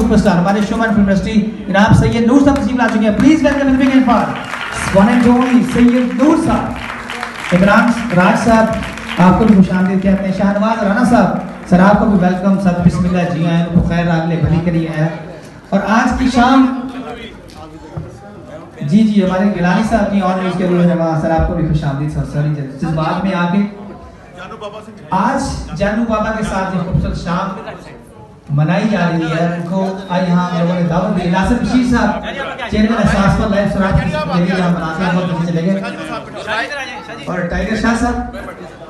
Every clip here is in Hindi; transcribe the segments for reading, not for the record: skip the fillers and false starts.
सुपरस्टार हमारे शोमैन फिल्म इंडस्ट्री जनाब सैयद नूर साहब तशरीफ ला चुके हैं। Please welcome in big hand for one and only Syed Noor साहब। इमरान राज साहब आपको भी खुशामदीद कहते हैं। शाहनवाज राणा साहब सर आपको भी वेलकम। सब बिस्मिल्लाह जी आए तो खैर आगले भली करिए है। और आज की शाम जी जी हमारे गिलानी साहब की ऑन न्यूज के रूल है वहाँ सर आपको भी खुशामदीद सर। सॉरी जज्बात में आके आज जानू बाबा के साथ जो खूबसूरत शाम मनाई जा रही है उनको आज यहाँ हम लोगों ने दावत दी। नासिर बशीर साहब चेयरमैन एहसास पर लाइव सुराज के लिए हम मनाते हैं बहुत चले गए। और टाइगर शाह साहब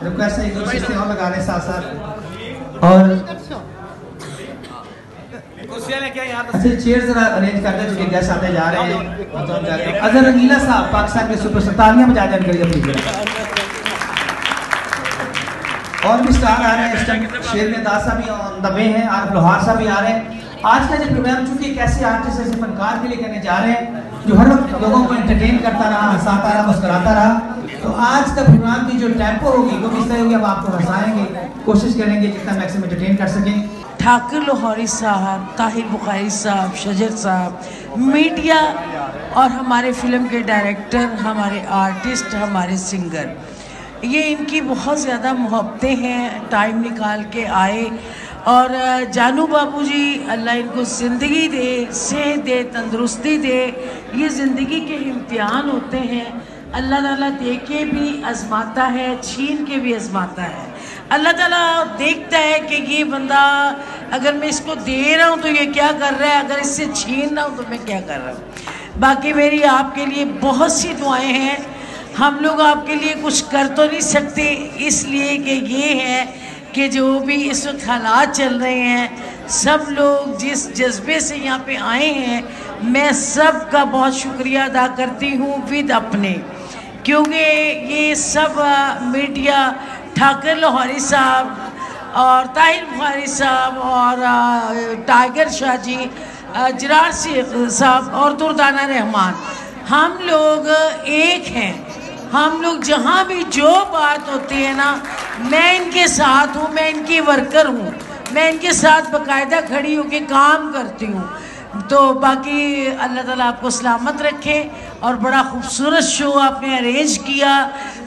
रिक्वेस्ट है एक दूसरे से और लगा रहे साथ साथ। और अच्छा चेयर जरा अरेंज कर दे चुके गेस्ट आते जा रहे हैं। अजहर रंगीला साहब पाकिस्तान के सुपरस्टार तालियां बजा दें करिए प्लीज। और भी स्टार आ रहे हैं इस टाइम। शेर में दासा भी ऑन द वे हैं। आरिफ लोहार साहब भी आ रहे हैं। आज का जो प्रोग्राम चूंकि कैसे आर्टिस्ट ऐसे फनकार के लिए करने जा रहे हैं जो हर वक्त लोगों को एंटरटेन करता रहा, हंसाता रहा, मुस्कुराता रहा, तो आज का प्रोग्राम की जो टेम्पो होगी वो किस तरह होगी अब आपको हंसाएंगे, कोशिश करेंगे जितना मैक्सिमम एंटरटेन कर सकें। ठाकुर लोहारी साहब, ताहिर बुखारी साहब, शजर साहब, मीडिया और हमारे फिल्म के डायरेक्टर, हमारे आर्टिस्ट, हमारे सिंगर, ये इनकी बहुत ज़्यादा मोहब्बतें हैं। टाइम निकाल के आए और जानू बाबूजी अल्लाह इनको ज़िंदगी दे, सेहत दे, तंदुरुस्ती दे। ये ज़िंदगी के इम्तिहान होते हैं। अल्लाह ताला दे के भी आजमाता है, छीन के भी आजमाता है। अल्लाह ताला देखता है कि ये बंदा अगर मैं इसको दे रहा हूँ तो ये क्या कर रहा है, अगर इससे छीन रहा हूँ तो मैं क्या कर रहा हूँ। बाकी मेरी आपके लिए बहुत सी दुआएं हैं। हम लोग आपके लिए कुछ कर तो नहीं सकते इसलिए कि ये है कि जो भी इस वक्त हालात चल रहे हैं, सब लोग जिस जज्बे से यहाँ पे आए हैं, मैं सब का बहुत शुक्रिया अदा करती हूँ विद अपने, क्योंकि ये सब मीडिया ठाकुर लोहारी साहब और ताहिर बुखारी साहब और टाइगर शाह जी, जरार साहब और दुर्दाना रहमान, हम लोग एक हैं। हम लोग जहाँ भी जो बात होती है ना, मैं इनके साथ हूँ, मैं इनकी वर्कर हूँ, मैं इनके साथ बाकायदा खड़ी होकर काम करती हूँ। तो बाकी अल्लाह ताला आपको सलामत रखे। और बड़ा खूबसूरत शो आपने अरेंज किया,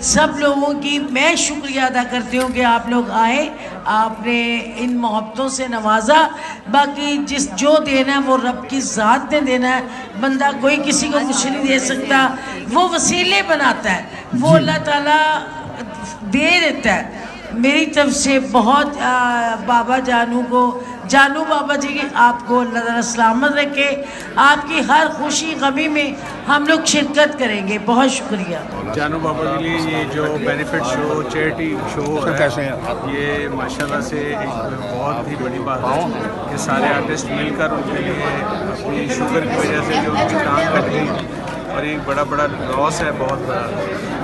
सब लोगों की मैं शुक्रिया अदा करती हूँ कि आप लोग आए, आपने इन मोहब्बतों से नवाजा। बाकी जिस जो देना है वो रब की ज़ात ने देना है, बंदा कोई किसी को कुछ नहीं दे सकता, वो वसीले बनाता है, वो अल्लाह ताला दे देता है। मेरी तरफ से बहुत बाबा जानू को, जानू बाबा जी की आपको अल्लाह ताला सलामत रखे। आपकी हर खुशी गमी में हम लोग शिरकत करेंगे। बहुत शुक्रिया। जानू बाबा के लिए ये जो बेनिफिट शो, चैरिटी शो है, ये माशाल्लाह से एक बहुत ही बड़ी बात है कि सारे आर्टिस्ट मिलकर उनके लिए अपनी शुगर की वजह से जो उनकी टांग कट गई, और एक बड़ा लॉस है बहुत बड़ा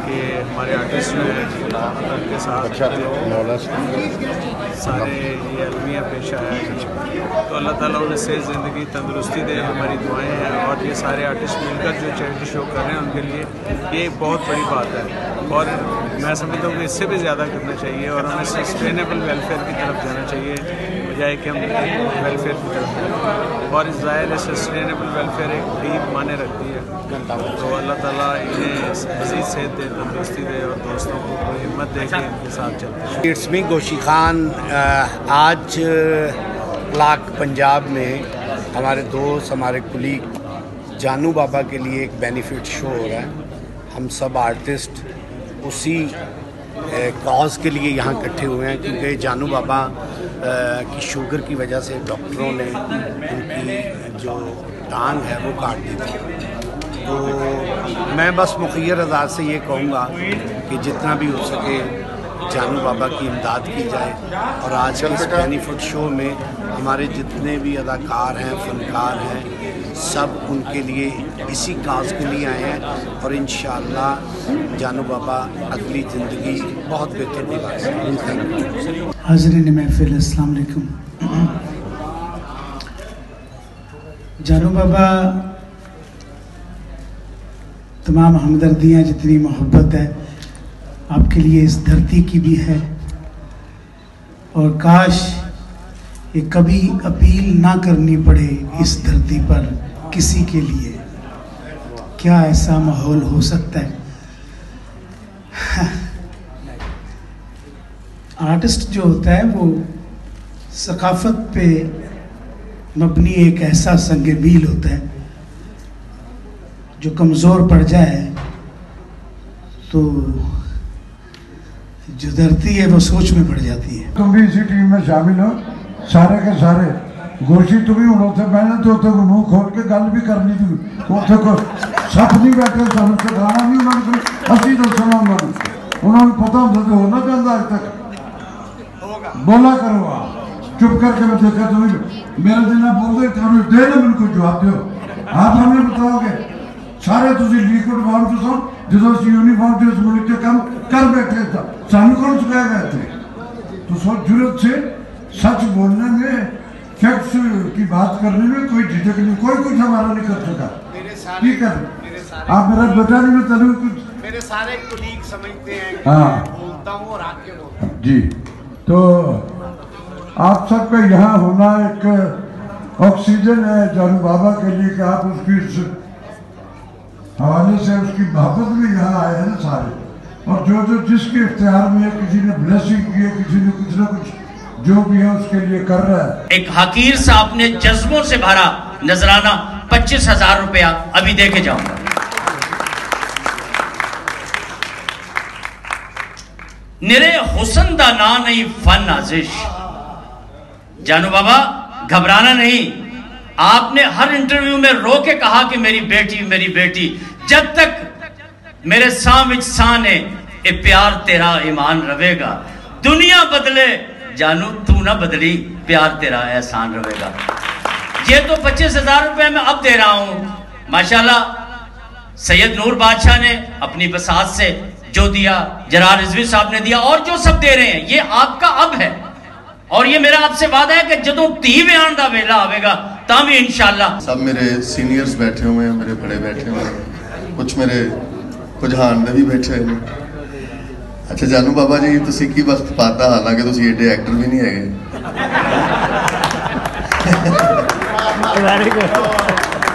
कि हमारे आर्टिस्ट जो है उनके साथ सारे ये अलमिया पेश आया है। तो अल्लाह ताला उन्हें सेहत, ज़िंदगी, तंदुरुस्ती दे, हमारी दुआएं हैं। और ये सारे आर्टिस्ट मिलकर जो चैरिटी शो कर रहे हैं उनके लिए ये बहुत बड़ी बात है। और मैं समझता हूँ कि इससे भी ज़्यादा करना चाहिए और हमें सस्टेनेबल वेलफेयर की तरफ जाना चाहिए, बजाय कि हम वेलफेयर की तरफ जाएँ। और इस ज़ाहिर सस्टेनेबल वेलफेयर एक डीप माने रखती है। तो अल्लाह ताला इन्हें मज़ीद सेहत दे, तंदुरुस्ती दे और दोस्तों को हिम्मत दे के इनके साथ चलते हैं। It's me गोशी Khan. आज क्लाक पंजाब में हमारे दोस्त, हमारे कुलीग जानू बाबा के लिए एक बेनिफिट शो हो रहा है। हम सब आर्टिस्ट उसी कॉज के लिए यहाँ इकट्ठे हुए हैं, क्योंकि जानू बाबा की शुगर की वजह से डॉक्टरों ने उनकी जो टांग है वो काट दी थी। तो मैं बस मुखियर अज़ाद से ये कहूँगा कि जितना भी हो सके जानू बाबा की इमदाद की जाए। और आज के इस बेनिफिट शो में हमारे जितने भी अदाकार हैं, फनकार हैं, सब उनके लिए इसी काज के लिए आए हैं। और इंशाअल्लाह जानू बाबा अगली ज़िंदगी बहुत बेहतर निभा। हाज़रीन महफिल, अस्सलाम वालेकुम। जानू बाबा तमाम हमदर्दियाँ, जितनी मोहब्बत है आपके लिए इस धरती की भी है। और काश कि कभी अपील ना करनी पड़े इस धरती पर किसी के लिए। क्या ऐसा माहौल हो सकता है? आर्टिस्ट जो होता है वो सकाफत पे मबनी एक ऐसा संग मील होता है, जो कमज़ोर पड़ जाए तो जो धरती है वो सोच में पड़ जाती है। तुम भी इसी टीम में शामिल हो, सारे के सारे। गोशी तुम ही हूँ उत्थे मैंने तो उत्थे मुँह खोल के गल भी करनी थी, उत्थे को सप नहीं बैठे, सानू सिखाना नहीं उन्होंने, असं दसना उन्होंने पता होता तो होना चाहता अज तक। बोला करो आप चुप करके, मैं देखा तुम्हें मेरे जिन्ना बोलते दे ना मैंने कोई जवाब दो। आप हमें बताओगे सारे तुम लिक्विड फॉर्म चो सो जो यूनीफॉर्म जो इस मुल्क के काम कर बैठे था, सानू कौन सिखाएगा इतने? तो सोच जरूरत से सच बोलने में, फैक्ट्स की बात करने में कोई झिझक नहीं, कोई कुछ हमारा नहीं कर सका। ठीक है, आप मेरा बेटा नहीं, मैं तेलुगु कुछ मेरे सारे कुलीग समझते हैं कि हाँ बोलता हूँ और आके बोलता हूँ। जी, तो आप सबका यहाँ होना एक ऑक्सीजन है जानू बाबा के लिए कि आप उसकी हवाले से उसकी मोहब्बत में यहाँ आए हैं ना सारे। और जो जो जिसके इख्तियार में किसी ने ब्लेसिंग की है, किसी ने कुछ ना कुछ जो भी है उसके लिए कर रहा है। एक हकीर साहब ने जज्बों से भरा नजराना 25,000 रुपया अभी देके जाऊंगा। निरे हुसन दा ना नहीं फन नाजिश। जानू बाबा घबराना नहीं, आपने हर इंटरव्यू में रो के कहा कि मेरी बेटी मेरी बेटी। जब तक मेरे सांव विच सांह ने ए प्यार तेरा ईमान रवेगा। दुनिया बदले जानू तू ना बदली, प्यार तेरा एहसान रवेगा। ये तो 25,000 रुपए मैं अब दे रहा हूं। माशाल्लाह सैयद नूर बादशाह ने अपनी बसात से जो दिया, जरार रिजवी साहब ने दिया, और जो सब दे रहे हैं, ये आपका अब है। और ये मेरा आपसे वादा है कि जदों धी व्याण दा वेला आवेगा तां भी इंशाअल्लाह। सब मेरे सीनियर्स बैठे हुए हैं, मेरे बड़े बैठे हुए हैं, कुछ मेरे कुझान दे भी बैठे हैं। अच्छा जानू बाबा जी, तुसी की वक्त पाता, हालांकि तुसी एडे एक्टर भी नहीं है।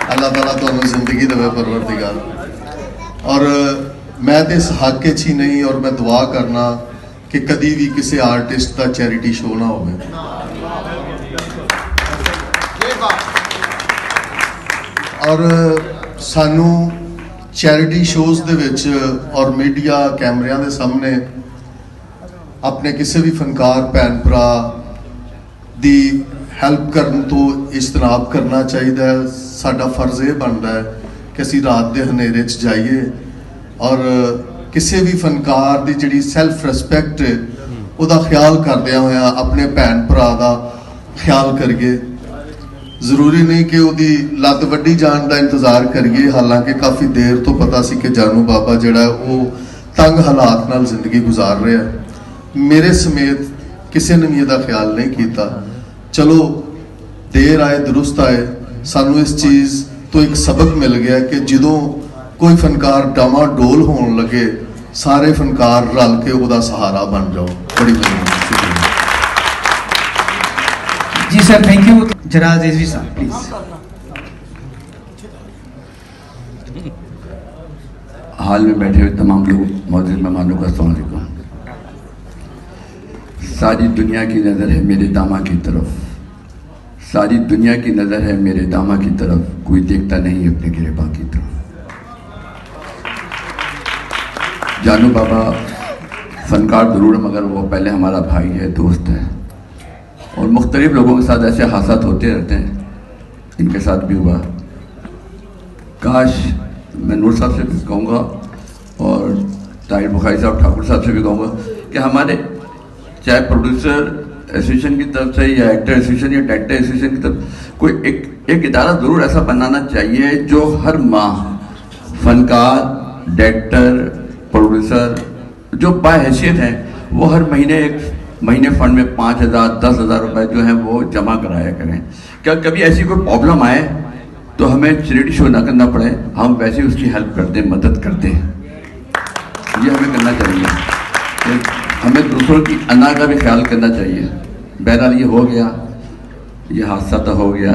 अल्लाह ताला तुहानू जिंदगी देवे परवरदिगार। और मैं तो इस हक ही नहीं, और मैं दुआ करना कि कभी भी किसी आर्टिस्ट का चैरिटी शो ना हो। और सानू चैरिटी शोज दे विच और मीडिया कैमरिया के सामने अपने किसी भी फनकार भैन भरा दी हैल्प करने तो इजतनाब करना चाहिए। साडा फर्ज ये बनता है कि असी रात के हनेरे च जाइए और किसी भी फनकार की जी सैल्फ रिस्पैक्ट उदा ख्याल करदे होया अपने भैन भरा का ख्याल करिए। जरूरी नहीं कि उदी लत वड्डी जान का इंतजार करिए, हालांकि काफ़ी देर तो पता सी कि जानू बाबा जिहड़ा वो तंग हालात नाल जिंदगी गुजार रहा है। मेरे समेत किसी ने भी इसका ख्याल नहीं किया। चलो देर आए दुरुस्त आए, सानू इस चीज़ तो एक सबक मिल गया कि जदों कोई फनकार डामाडोल होने लगे, सारे फनकार रल के उदा सहारा बन जाओ। बड़ी मेहरबानी जी sir, thank you. Zarar Rizvi साहब प्लीज। हाल में बैठे हुए तमाम लोग, मौजूद मेहमानों का अस्सलाम वालेकुम। सारी दुनिया की नज़र है मेरे दामा की तरफ, सारी दुनिया की नज़र है मेरे दामा की तरफ, कोई देखता नहीं अपने गिरेबा की तरफ। जानू बाबा फनकार ज़रूर, मगर वो पहले हमारा भाई है, दोस्त है, और मुख्तलिफ लोगों के साथ ऐसे हादसात होते रहते हैं। इनके साथ भी हुआ। काश मैं नूर साहब से भी कहूँगा और ताहिर बुखारी साहब ठाकुर साहब से भी कहूँगा कि हमारे चाहे प्रोड्यूसर एसोसिएशन की तरफ से या एक्टर एसोसिएशन या डायरेक्टर एसोसिएशन की तरफ कोई एक इदारा ज़रूर ऐसा बनाना चाहिए जो हर माह फनकार, डायरेक्टर, प्रोड्यूसर जो बाहैसियत हैं वो हर महीने एक महीने फंड में 5,000 10,000 रुपये जो है वो जमा कराया करें। क्या कभी ऐसी कोई प्रॉब्लम आए तो हमें चैरिटी शो ना करना पड़े, हम वैसे उसकी हेल्प कर दें, मदद कर दें। ये हमें करना चाहिए। हमें दूसरों की अना का भी ख्याल करना चाहिए। बहरहाल ये हो गया, ये हादसा तो हो गया।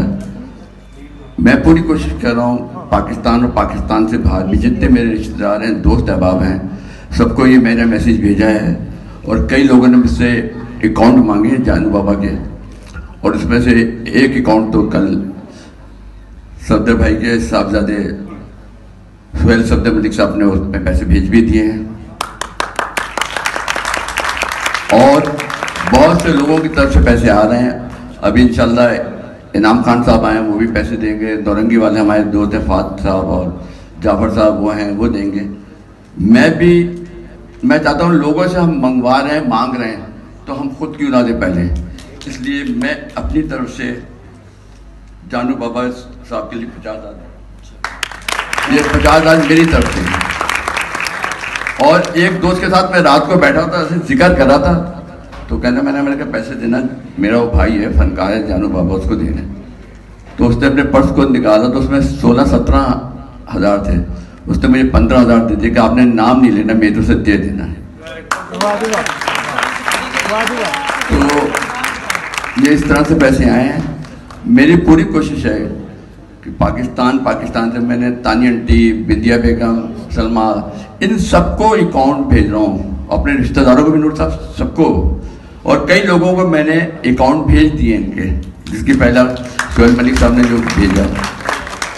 मैं पूरी कोशिश कर रहा हूँ पाकिस्तान और पाकिस्तान से बाहर भी जितने मेरे रिश्तेदार हैं, दोस्त अहबाब हैं, सबको ये मैंने मैसेज भेजा है। और कई लोगों ने मुझसे अकाउंट मांगे हैं जानू बाबा के, और उसमें से एक अकाउंट तो कल सफदर भाई के साहबजादे सुहेल सफदर मलिक साहब ने उसमें पैसे भेज भी दिए हैं। और बहुत से लोगों की तरफ से पैसे आ रहे हैं। अभी इंशाल्लाह इनाम खान साहब आए हैं, वो भी पैसे देंगे। दौरंगी वाले हमारे दोस्त फात साहब और जाफर साहब वो हैं, वो देंगे। मैं चाहता हूँ लोगों से हम मंगवा रहे हैं, मांग रहे हैं, तो हम खुद क्यों ना दें पहले। इसलिए मैं अपनी तरफ से जानू बाबा साहब के लिए 50,000, ये 50,000 मेरी तरफ से। और एक दोस्त के साथ मैं रात को बैठा था, ऐसे जिक्र कर रहा था, तो मैंने कहा पैसे देना, मेरा वो भाई है फनकार है जानू बाबा, उसको देना। तो उसने अपने पर्स को निकाला तो उसमें 16-17 हज़ार थे। उसने मुझे 15,000 दे दिए कि आपने नाम नहीं लेना, मेरे से दे देना है। तो ये इस तरह से पैसे आए हैं। मेरी पूरी कोशिश है कि पाकिस्तान से मैंने तानी आंटी, बिंदिया बेगम, सलमा, इन सबको अकाउंट भेज रहा हूँ, अपने रिश्तेदारों को भी, नूर साहब सबको। और कई लोगों को मैंने अकाउंट भेज दिए इनके, जिसकी पहला सुहेल मलिक साहब ने जो भेजा।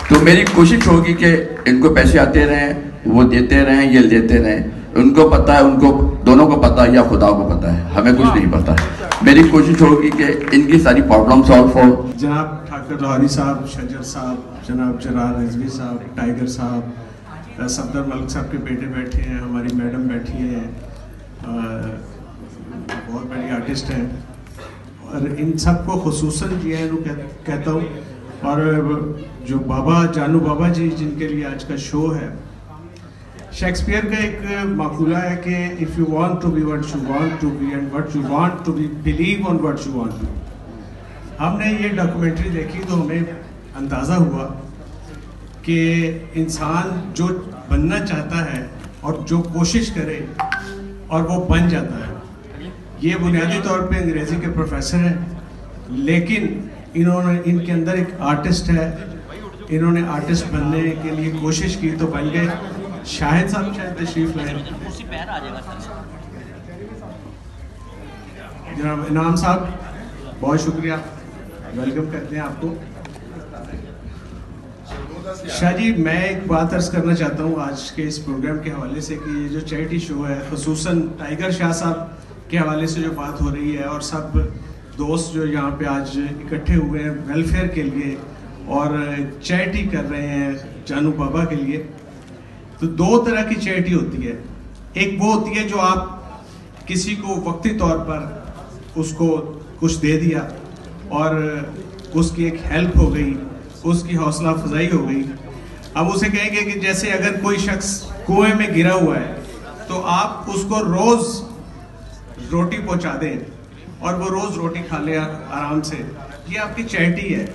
तो मेरी कोशिश होगी कि इनको पैसे आते रहें, वो देते रहें, ये लेते रहें। उनको पता है, उनको दोनों को पता है या खुदा को पता है, हमें कुछ नहीं पता। मेरी कोशिश होगी कि इनकी सारी प्रॉब्लम सॉल्व हो। जनाब ठाकर लाहौरी साहब, शजर साहब, जनाब जरार रिजवी साहब, टाइगर साहब, सफदर मलिक साहब के बेटे बैठे हैं, हमारी मैडम बैठी हैं, बहुत बड़ी आर्टिस्ट हैं। और इन सबको खुसूसन जी है कहता हूँ। और जो बाबा जानू बाबा जी जिनके लिए आज का शो है, शेक्सपियर का एक माकूला है कि if you want to be what you want to be and what you want to be believe on what you want to be. हमने ये डॉक्यूमेंट्री देखी तो हमें अंदाज़ा हुआ कि इंसान जो बनना चाहता है और जो कोशिश करे और वो बन जाता है। ये बुनियादी तौर पे अंग्रेज़ी के प्रोफेसर हैं, लेकिन इनके अंदर एक आर्टिस्ट है। इन्होंने आर्टिस्ट बनने के लिए कोशिश की तो बन गए। शाहिद साहब शायद तशरीफ लाए, जनाब इनाम साहब बहुत शुक्रिया, वेलकम करते हैं आपको। शाह जी, मैं एक बात अर्ज करना चाहता हूँ आज के इस प्रोग्राम के हवाले से कि ये जो चैरिटी शो है, खुसूसन टाइगर शाह साहब के हवाले से जो बात हो रही है और सब दोस्त जो यहाँ पे आज इकट्ठे हुए हैं वेलफेयर के लिए और चैरिटी कर रहे हैं जानू बाबा के लिए। तो दो तरह की चैरिटी होती है। एक वो होती है जो आप किसी को वक्ती तौर पर उसको कुछ दे दिया और उसकी एक हेल्प हो गई, उसकी हौसला अफजाई हो गई। अब उसे कहेंगे कि जैसे अगर कोई शख्स कुएं में गिरा हुआ है तो आप उसको रोज रोटी पहुंचा दें और वो रोज रोटी खा ले आराम से, ये आपकी चैरिटी है।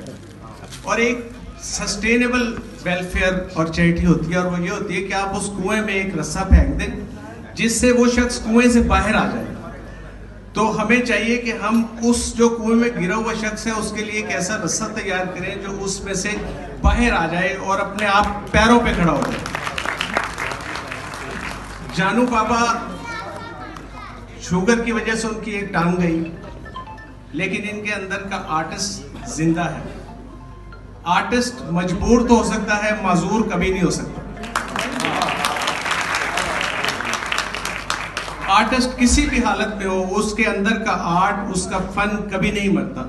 और एक सस्टेनेबल वेलफेयर और चैरिटी होती है, और वो ये होती है कि आप उस कुएं में एक रस्सा फेंक दें जिससे वो शख्स कुएं से बाहर आ जाए। तो हमें चाहिए कि हम उस जो कुएं में गिरा हुआ शख्स है उसके लिए एक ऐसा रस्सा तैयार करें जो उसमें से बाहर आ जाए और अपने आप पैरों पे खड़ा हो जाए। जानू बाबा शुगर की वजह से उनकी एक टांग गई, लेकिन इनके अंदर का आर्टिस्ट जिंदा है। आर्टिस्ट मजबूर तो हो सकता है, माजूर कभी नहीं हो सकता। आर्टिस्ट किसी भी हालत में हो, उसके अंदर का आर्ट, उसका फन कभी नहीं मरता।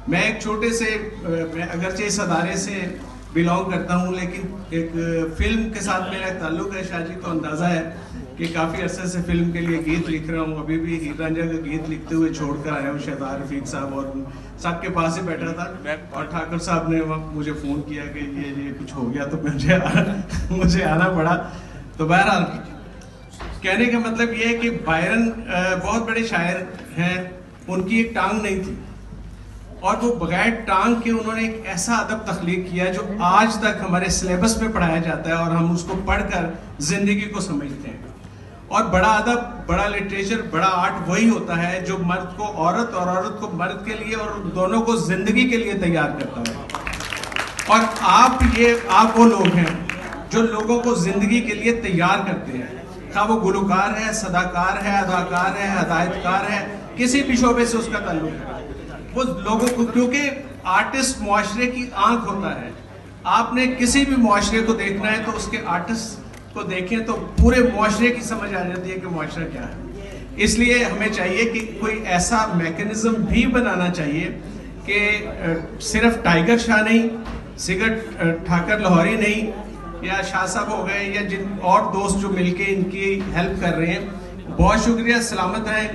मैं एक छोटे से, मैं अगरचे इस अदारे से बिलोंग करता हूँ, लेकिन एक फिल्म के साथ मेरा ताल्लुक है शाह जी, तो अंदाजा है कि काफ़ी अरसे से फिल्म के लिए गीत लिख रहा हूँ। अभी भी हीर रांझा का गीत लिखते हुए छोड़कर आया हूँ शहदार रफीक साहब और साहब के पास ही बैठा था, और ठाकुर साहब ने मुझे फ़ोन किया कि ये कुछ हो गया, तो मुझे आना पड़ा। तो बहरहाल कहने का मतलब ये है कि बायरन बहुत बड़े शायर हैं, उनकी एक टांग नहीं थी और वो बगैर टांग के उन्होंने एक ऐसा अदब तख्लीक किया जो आज तक हमारे सिलेबस में पढ़ाया जाता है और हम उसको पढ़कर जिंदगी को समझते हैं। और बड़ा अदब, बड़ा लिटरेचर, बड़ा आर्ट वही होता है जो मर्द को औरत और औरत को मर्द के लिए और दोनों को जिंदगी के लिए तैयार करता है। और आप वो लोग हैं जो लोगों को जिंदगी के लिए तैयार करते हैं, खा वो गुलकार है, सदाकार है, अदाकार है, हदायतकार है, किसी भी शोबे से उसका ताल्लुक है, वो लोगों को, क्योंकि आर्टिस्ट मुआशरे की आंख होता है। आपने किसी भी मुआशरे को देखना है तो उसके आर्टिस्ट को देखें तो पूरे मुआशरे की समझ आ जाती है कि मुआशरा क्या है। इसलिए हमें चाहिए कि कोई ऐसा मैकेनिज्म भी बनाना चाहिए कि सिर्फ टाइगर शाह नहीं, सिगर ठाकर लाहौरी नहीं, या शाह साहब हो गए, या जिन और दोस्त जो मिलके इनकी हेल्प कर रहे हैं, बहुत शुक्रिया, सलामत रहें।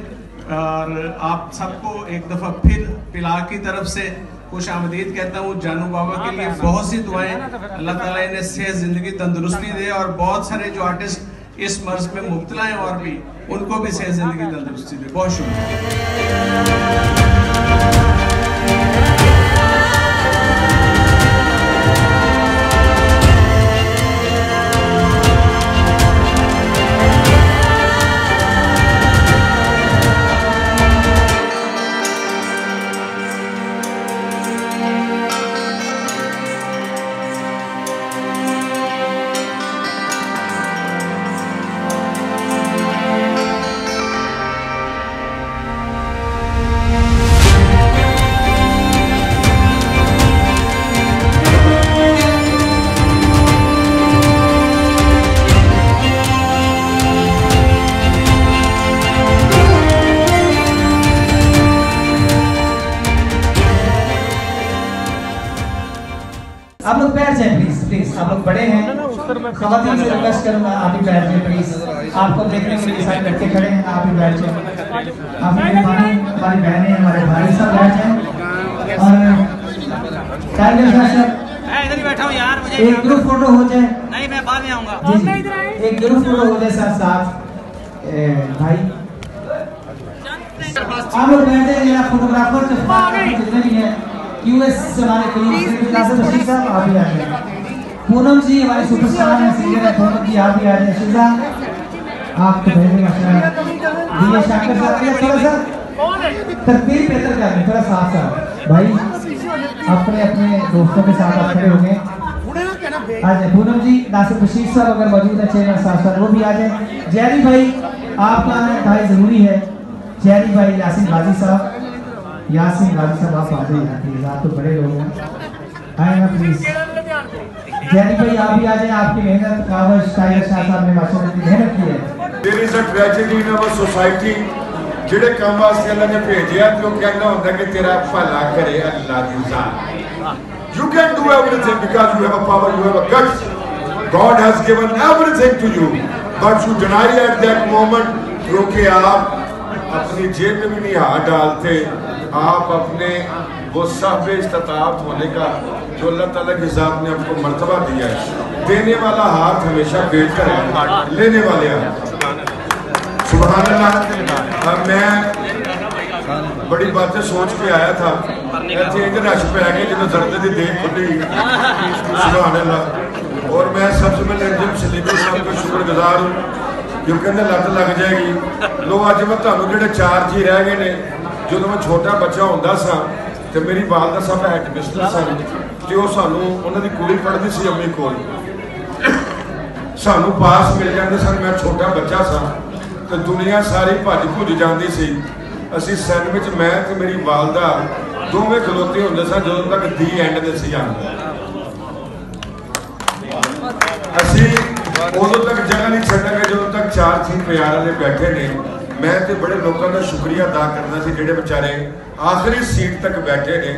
और आप सबको एक दफ़ा फिर पिला की तरफ से खुश आमदीद कहता हूँ। जानू बाबा के लिए बहुत सी दुआएं, अल्लाह ताला इन्हें सेहत, जिंदगी, तंदुरुस्ती दे, और बहुत सारे जो आर्टिस्ट इस मर्ज में मुब्तला हैं और भी, उनको भी सेहत, जिंदगी, तंदुरुस्ती दे। बहुत शुक्रिया। आप लोग बैठ जाएं प्लीज, प्लीज आप लोग बड़े हैं, खवातीन से रिक्वेस्ट करूंगा आप ही बैठ जाएं प्लीज। आपको देखने के लिए सारे लड़के खड़े हैं, आप ही बैठ जाएं। आप मेरी मानी, हमारी बहनें, हमारे भाई सब बैठ जाएं। और टाइगर शाह इधर ही बैठा हूं यार, मुझे एक ग्रुप फोटो हो जाए। नहीं, मैं बाद में आऊंगा। जी, एक ग्रुप फोटो हो जाए साथ साथ भाई। आप लोग बैठ जाइए, फोटोग्राफर जितने भी हैं, यूएस से हमारे कलीग साहब आप भी आ जाए। पूनम जी हमारे सुपरस्टार हैं, सिंगर है, पूनम जी आप भी आ जाए। शिजा आप तो भेजने का शाकर साहब थोड़ा सा तरतीब बेहतर कर लें, थोड़ा साथ साथ भाई, अपने अपने दोस्तों के साथ आप खड़े हो गए। आ जाए पूनम जी, नासिर बशीर साहब अगर मौजूद है चेयरमैन साहब साहब वो भी आ जाए। जैरी भाई आपका आना भाई जरूरी है। जैरी भाई, यासीन गाजी साहब, यासीन गाजी साहब आप आ जाइए प्लीज, आप तो बड़े लोग हैं, आए ना प्लीज। जैरी भाई आप भी आ जाए, आपकी मेहनत, कावश, टाइगर शाह साहब ने माशाल्लाह की मेहनत की है। There is a tragedy in our society, ਜਿਹੜੇ ਕੰਮ ਵਾਸਤੇ ਅੱਲਾ ਨੇ ਭੇਜਿਆ ਤੇ ਉਹ ਕਹਿੰਦਾ ਹੁੰਦਾ ਕਿ ਤੇਰਾ ਭਲਾ ਕਰੇ ਅੱਲਾ ਦੀ ਜ਼ਾਤ। You can do everything because you have a power, you have a guts. God has given everything to you, but you deny at that moment क्योंकि आप अपनी जेब में भी नहीं हाथ डालते, आप अपने वो साहब इस्ताअत होने का जो अल्लाह ताला के ज़ात ने आपको मर्तबा दिया है। देने वाला हाथ हमेशा बेहतर है लेने वाले हाथ। सुभान अल्लाह। मैं बड़ी बातें सोच के आया था, ऐसे इधर रश पे आके जो दर्द की देख खुली। सुभान अल्लाह। और मैं सबसे पहले जिम सलीम साहब का शुक्रगुजार हूँ क्योंकि लत लग जाएगी। लो अज मैं तुम्हें जो 4 जी रह गए ने, जो मैं छोटा बच्चा होंदा सा तो मेरी वालदा साहब हेडमिस्टर सन, तो सानू उन्होंने कुड़ी पढ़ती सी अम्मी कोल, सानू पास मिल जाते सन। मैं छोटा बच्चा सा तो दुनिया सारी भज भुज जाती सी। असी सैंडविच मैं तो मेरी वालदा दोवें खलोते होंदे सन जो तक दी एंड दे सी आंदे। असी उदों तक जगह नहीं छड्डांगे जो तक 4 थी प्यार वाले बैठे ने। मैं तो बड़े लोगों का शुक्रिया अदा करना सी जेडे बेचारे आखिरी सीट तक बैठे ने,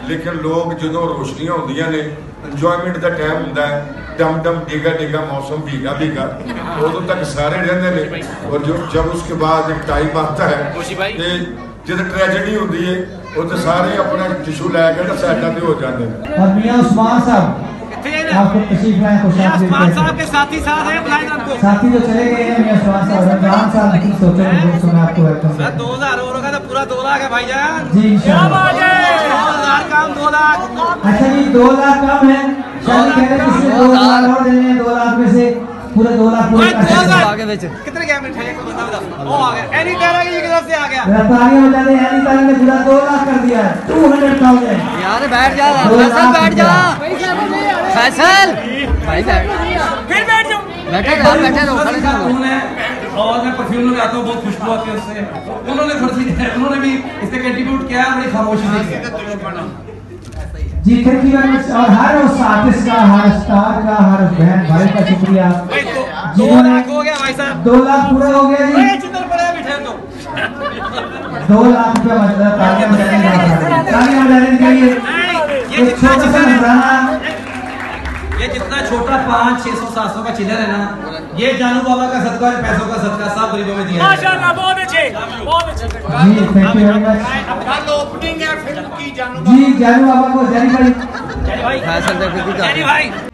लेकिन लोग जो रोशनियां होंदियां ने, इंजॉयमेंट का टाइम होंदा है, डम डम डिगा डिगा मौसम भीगा भीगा, उदों तक सारे रहते हैं। और जो जब उसके बाद एक टाइम आता है जो ट्रेजेडी होती है वो तो सारे अपना टिशू लैके साइडा पे हो जाते हैं। और मियां उस्मान साहब आपको तशरीफ लाए, उस्मान साहब के साथी साथ हैं, बुलाएं उनको। साथी जो चले गए हैं मियां उस्मान साहब, रमजान साहब की सोचो दोस्तों में आपको वेलकम है। 2000 और होगा तो पूरा 2 लाख है भाईजान जी इंशाल्लाह। 2000 कम 2 लाख। अच्छा जी 2 लाख कम है, शायद कह रहे किसी 2 लाख और देने हैं, 2 लाख में से पूरे 2 लाख पूरे आगे बेच कितने कैमरे थे एक बंदा बता वो आ गया एनी तारा की तरफ से आ गया तालियां बजा दे एनी तारा ने पूरा 2 लाख कर दिया है 200,000 यार बैठ जा फैसल बैठ जा फैसल भाई बैठ फिर बैठ जाओ बैठे रहो खड़े रहो और मैं परफ्यूम लगाता हूँ बहुत खुशबू आती है उससे उन्होंने थोड़ी सी उन्होंने भी इससे कंट्रीब्यूट किया बड़ी खामोशी से जी थैंक यू वेरी मच और हर उस आर्टिस्ट का हर स्टार का हर बहन भाई का शुक्रिया 2 लाख हो गया भाई साहब 2 लाख पूरा हो गया जी चिंतन पड़ा बिठा दो 2 लाख रुपया मतलब तालियां बजाने के लिए एक छोटा सा नजराना ये जितना छोटा 500, 600, 700 का चिल्लर है ना ये जानू बाबा का सदका है पैसों का सदका सब गरीबों में दिया माशाल्लाह बहुत अच्छे जी थैंक यू वेरी मच कल ओपनिंग है फिल्म की जानू जी जानू बाबा को जानी भाई फैसल भाई